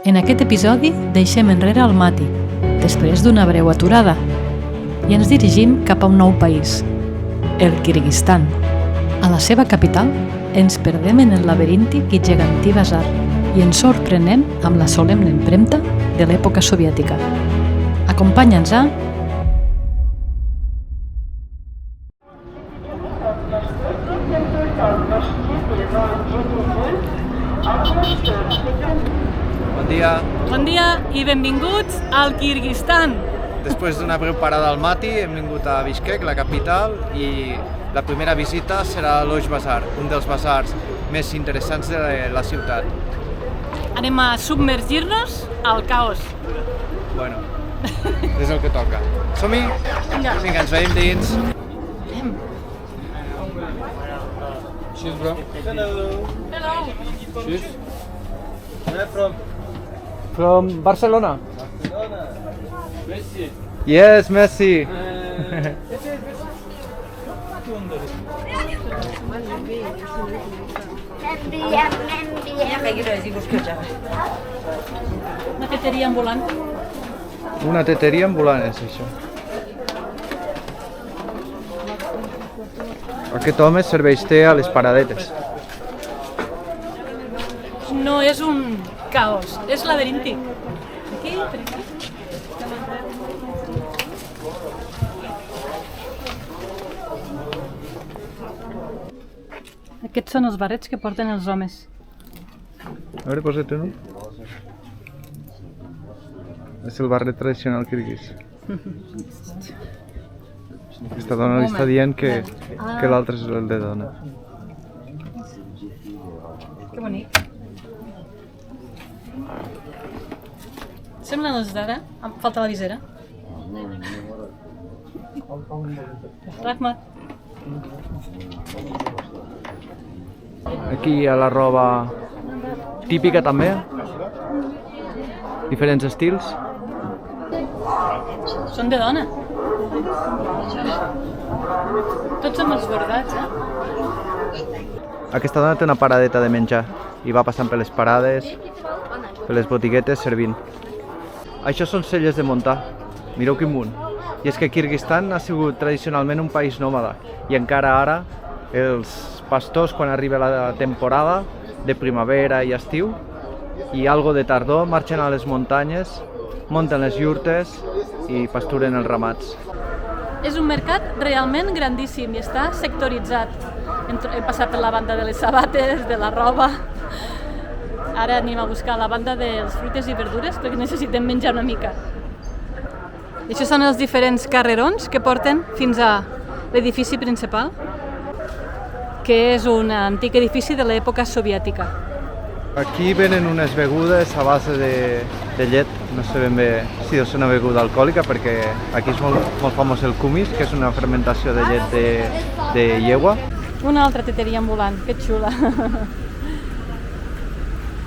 En aquest episodi deixem enrere el Mati, després d'una breu aturada, i ens dirigim cap a un nou país, el Kirguistan. A la seva capital ens perdem en el laberíntic i gegantí basar i ens sorprenem amb la solemne empremta de l'època soviètica. Acompanya'ns a... Bon dia. Bon dia i benvinguts al Kirguistan. Després d'una breu parada al Mati hem vingut a Bishkek, la capital, i la primera visita serà a l'Oix Bazar, un dels basars més interessants de la ciutat. Anem a submergir-nos al caos. Bueno, és el que toca. Som-hi? Vinga. Vinga, ens veiem dins. Anem. Cheers, bro. Hello. Cheers. From Barcelona. Messi. Yes, Messi. Una teteria ambulant. Una teteria ambulant és això. Aquest home serveix té a les paradetes. No és un caos, és laberíntic. Aquí, per aquí. Aquests són els barrets que porten els homes. A veure, posa't un. És el barret tradicional kirguís. Aquesta dona li està dient que l'altre és el de dona. Que bonic. Semblen els d'ara, em falta la visera. Rahmat. Aquí hi ha la roba típica també. Diferents estils. Són de dona. Tots amb els bordats, Aquesta dona té una paradeta de menjar i va passant per les parades, per les botiguetes servint. Això són celles de muntar. Mireu quin munt. I és que Kirguistan ha sigut tradicionalment un país nòmada i encara ara els pastors, quan arriba la temporada de primavera i estiu i algo de tardor, marxen a les muntanyes, munten les iurtes i pasturen els ramats. És un mercat realment grandíssim i està sectoritzat. Hem passat per la banda de les sabates, de la roba. Ara anem a buscar la banda dels fruites i verdures perquè necessitem menjar una mica. I això són els diferents carrerons que porten fins a l'edifici principal, que és un antic edifici de l'època soviètica. Aquí venen unes begudes a base de llet. No sé ben bé si és una beguda alcohòlica perquè aquí és molt famós el kumis, que és una fermentació de llet de llegua. Una altra teteria ambulant, que xula.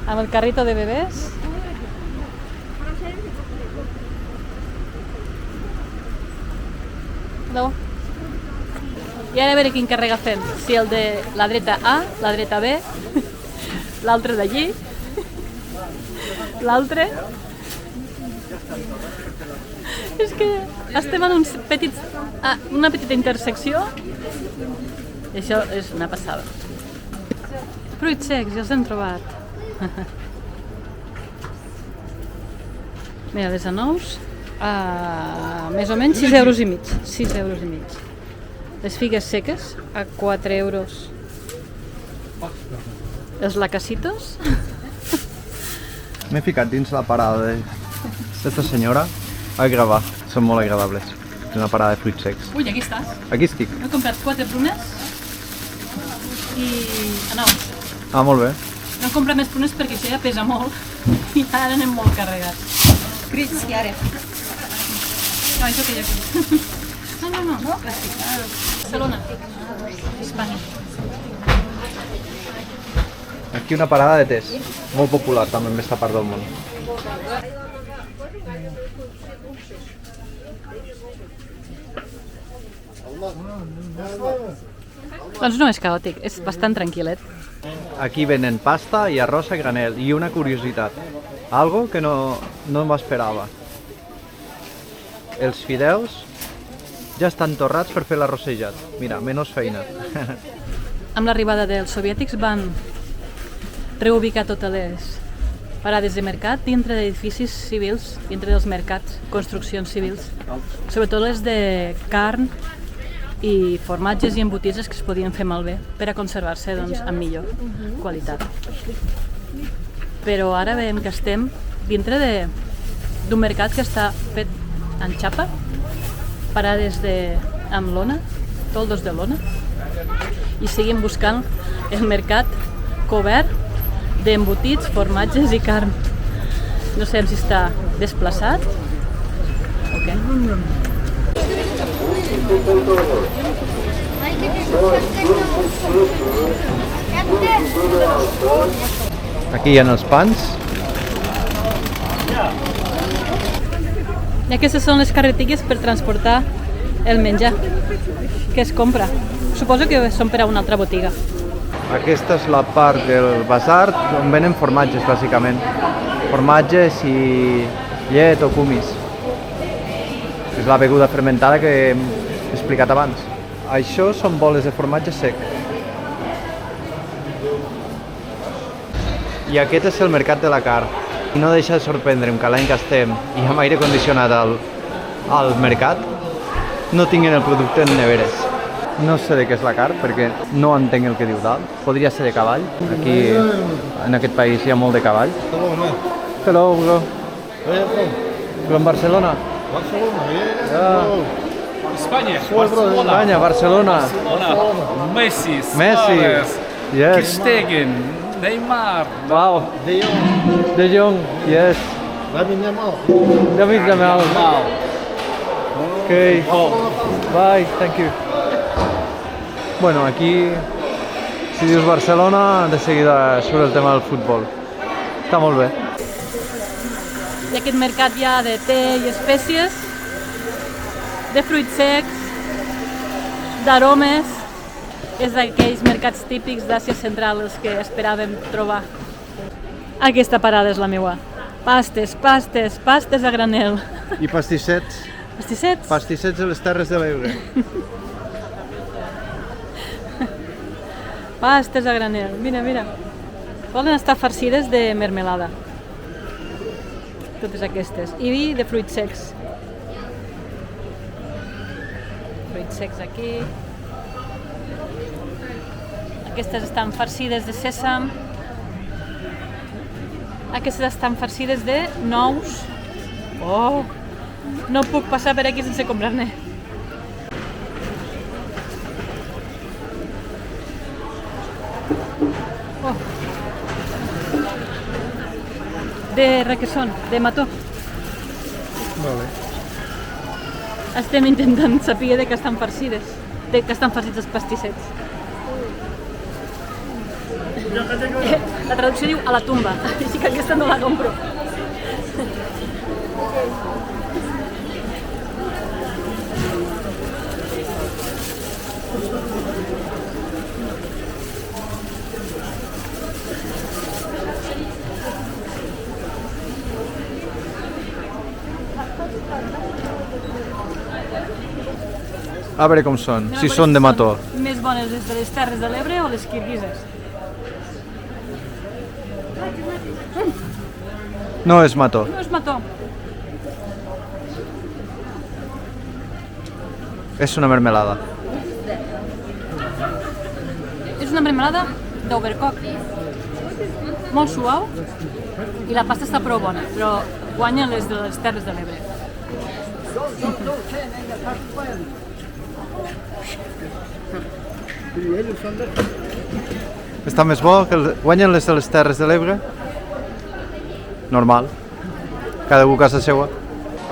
Amb el carrito de bebès. Hello. I ara a veure quin carrer agafem. Si el de la dreta A, la dreta B, l'altre d'allí, l'altre... És que estem en una petita intersecció i això és una passada. Fruits secs, ja els hem trobat. Mira, les anous, més o menys 6 euros i mig. 6 euros i mig. Les figues seques a 4 euros. Els lacasitos. M'he ficat dins la parada d'esta senyora a gravar. Són molt agradables. És una parada de fruits secs. Ui, aquí estàs. Aquí estic. He comprat 4 prunes i anous. Ah, molt bé. No hem comprat més prunes perquè això ja pesa molt i ara anem molt carregats. Крits, Яре. No, això que hi ha aquí. No. Barcelona. Espanya. Aquí una parada de tés. Molt popular també en aquesta part del món. Doncs no és caòtic, és bastant tranquil·let. Aquí venen pasta i arròs a granel i una curiositat, algo que no m'esperava. Els fideus ja estan torrats per fer l'arrossejat. Mira, menys feina. Amb l'arribada dels soviètics van reubicar totes les parades de mercat dintre d'edificis civils, dintre dels mercats, construccions civils, sobretot les de carn i formatges i embotits que es podien fer malbé per a conservar-se amb millor qualitat. Però ara veiem que estem dintre d'un mercat que està fet en xapa, parades amb lona, toldos de lona, i seguim buscant el mercat cobert d'embotits, formatges i carn. No sabem si està desplaçat o què. Aquí hi ha els pans. I aquestes són les carretigues per transportar el menjar que es compra. Suposo que són per a una altra botiga. Aquesta és la part del basar on venen formatges, bàsicament. Formatges i llet o cumis. És la beguda fermentada que hem explicat abans. Això són boles de formatge sec. I aquest és el mercat de la carn. I no deixa de sorprendre'm que l'any que estem i amb aire condicionat al mercat no tinguin el producte en neveres. No sé de què és la carn perquè no entenc el que diu dalt. Podria ser de cavall. Aquí, en aquest país, hi ha molt de cavall. Hello, bro. Bro en Barcelona? Barcelona, España, España, Barcelona. Messi, Messi. Suárez, Yes. Stegen, Neymar. Wow. De Jong. Yes. David Jamal. Okay. Bye. Thank you. Bueno, aquí, si dius Barcelona, de seguida surt el tema del futbol. Està molt bé. I aquest mercat hi ha de té i espècies, de fruits secs, d'aromes. És d'aquells mercats típics d'Àsia Central els que esperàvem trobar. Aquesta parada és la meua. Pastes, pastes, pastes a granel. I pastissets? Pastissets? Pastissets de les Terres de l'Ebre. Pastes a granel. Mira, mira. Poden estar farcides de mermelada. Totes aquestes. I de fruits secs. Fruits secs aquí. Aquestes estan farcides de sèsam. Aquestes estan farcides de nous. Oh! No puc passar per aquí sense comprar-ne. Oh! De requesón, de mató. Vale. Estem intentant saber de què estan farcides, de què estan farcits els pastissets. La traducció diu a la tumba, així que aquesta no la compro. A veure com són, si són de mató. Més bones les de les Terres de l'Ebre o les kirguises? No és mató. No és mató. És una mermelada. És una mermelada d'overcock. Molt suau i la pasta està prou bona, però guanyen les de les Terres de l'Ebre. Està més bo que guanyen les de les Terres de l'Ebre? Normal. Cada un a casa seva.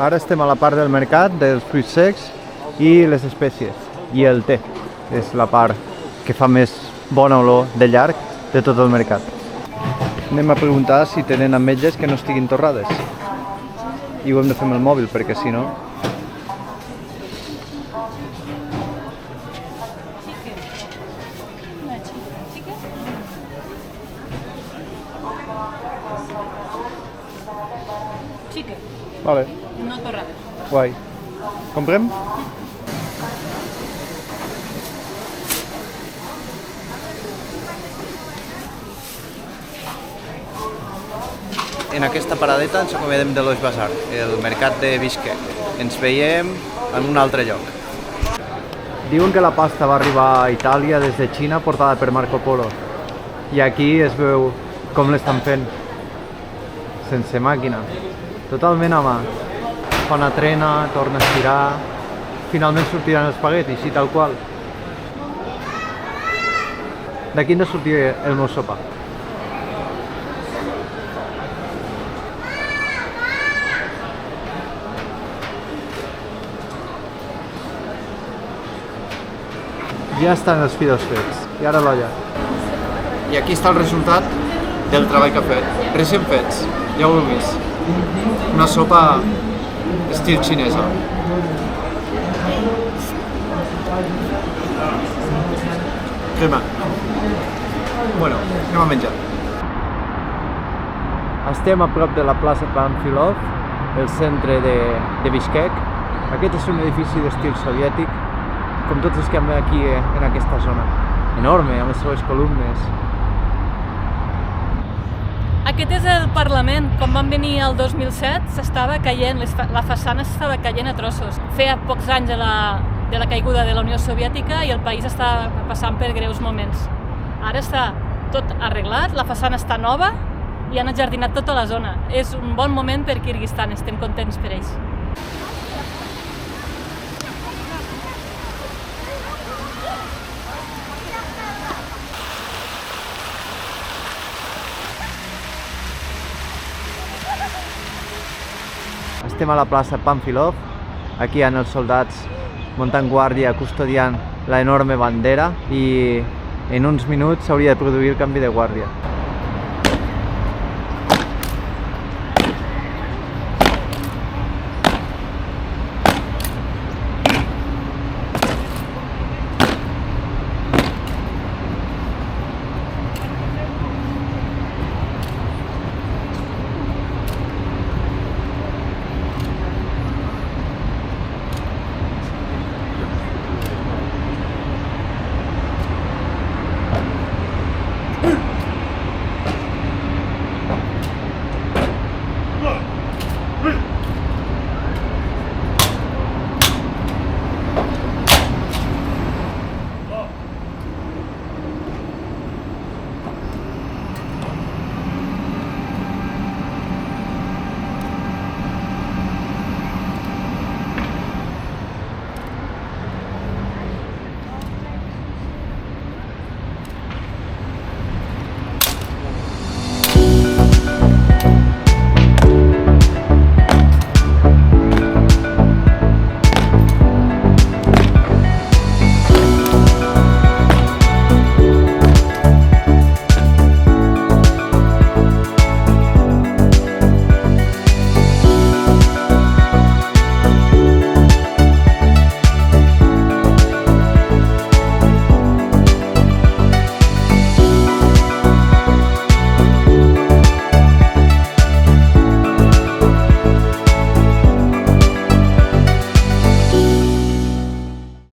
Ara estem a la part del mercat dels fruits secs i les espècies. I el té. És la part que fa més bona olor de llarg de tot el mercat. Anem a preguntar si tenen ametlles que no estiguin torrades. I ho hem de fer amb el mòbil, perquè si no... chicken, Vale, no torrades. guai. Comprem? En aquesta paradeta ens acomodem de l'Oix Bazar, el mercat de Bishkek. Ens veiem en un altre lloc. Diuen que la pasta va arribar a Itàlia des de Xina portada per Marco Polo. I aquí es veu com l'estan fent. Sense màquina. Totalment a mà. Fa una trena, torna a estirar... Finalment sortiran els espaguetis, així tal qual. D'aquí en de sortir el meu sopar. Ja estan els fideus fets, i ara l'olla. I aquí està el resultat del treball que ha fet. Recent fets, ja ho heu vist. Una sopa estil xinesa. Crema. Bueno, anem a menjar. Estem a prop de la plaça Pamfilov, el centre de Bishkek. Aquest és un edifici d'estil soviètic, com tots els que hi ha aquí en aquesta zona. Enorme, amb les seves columnes. Aquest és el Parlament. Quan van venir el 2007 s'estava caient, la façana s'estava caient a trossos. Feia pocs anys de la caiguda de la Unió Soviètica i el país està passant per greus moments. Ara està tot arreglat, la façana està nova i han enjardinat tota la zona. És un bon moment per Kirguistan, estem contents per ells. Estem a la plaça Pamfilov, aquí hi ha els soldats muntant guàrdia, custodiant l'enorme bandera i en uns minuts s'hauria de produir el canvi de guàrdia.